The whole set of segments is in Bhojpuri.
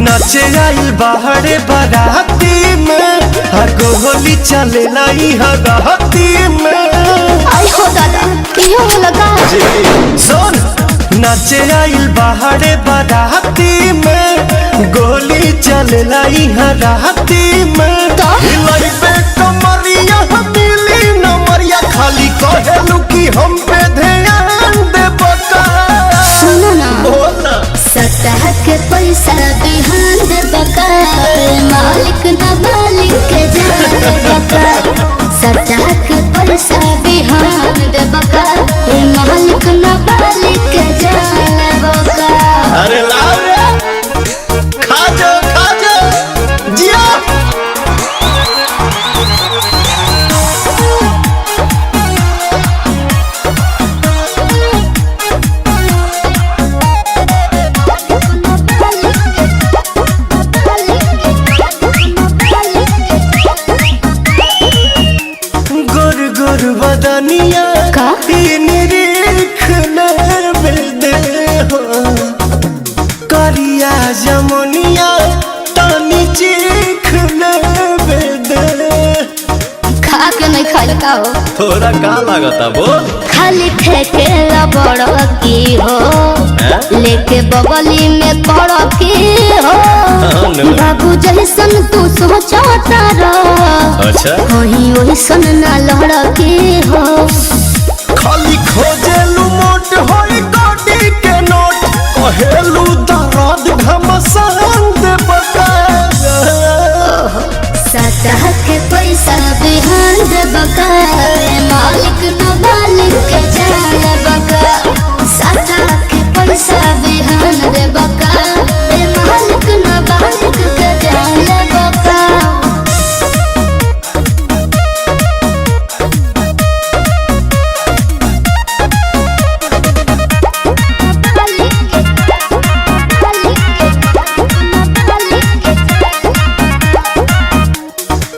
नाचे आइल बाहरे बाराती में गोली चले लाई हराती में। आई हो दादा क्यों लगा सुन नाचे आइल बाहरे बाराती में गोली चले लाई हराती में। हिलाई पे कमरिया मिली नमरिया खाली कहेलू कि हम पे ध्यान दे बता। सुनो ना बोला सतह के पैसा बिहान दे बका मालिक न मालिक के जान बका। सतह के पैसा बिहान दे बका मालिक न मालिक के जान बका। अरे लाओ रे खा जा जिया। बदनिया का करिया जमुनिया तानी चीख खा के नहीं खाई का हो थोड़ा का लागता बोल। खाली ठेके बड़ की हो लेके बगली में कड़ की हो। बाबू जैसन तू सोचता रह अच्छा वही वही सन ना लड़ की हो। खाली खोजेलू मोट होई गोडी के नोट कहेलू दर्द घमसान दे बका। सतह के पैसा बिहान दे बका मालिक न मालिक के जान बका। सतह के पैसा बिहान दे बका मालिक न मालिक के जान बका।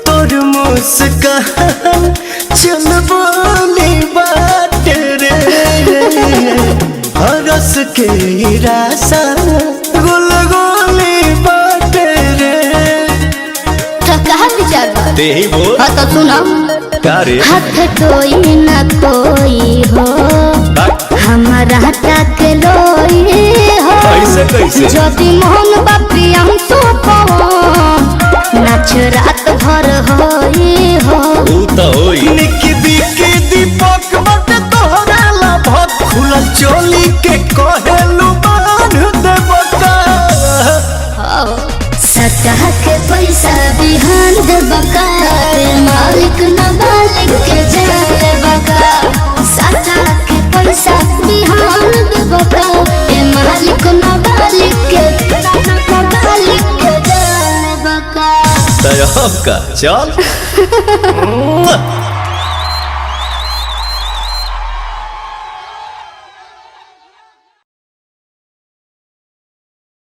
तोर मुस्कान चल बोली बात रे हरस के रासा गुल गोली बात रे। तो कहाँ विचार बा? ते ही बोल हाँ तो सुनो का रे हाथ कोई न कोई हो हमारा तक लोई हो। कैसे ज्योति मोहन बापी हम तो नाच रात भर होई हो। निकी बिकी दीपक बट तोहरा लाभत खुलल चोली के कहेलू बांध दे बका। सतह के पैसा बिहान दे बका मालिक न मालिक के जान बका। सतह के पैसा बिहान दे बका मालिक न मालिक के जान बका। तय का चल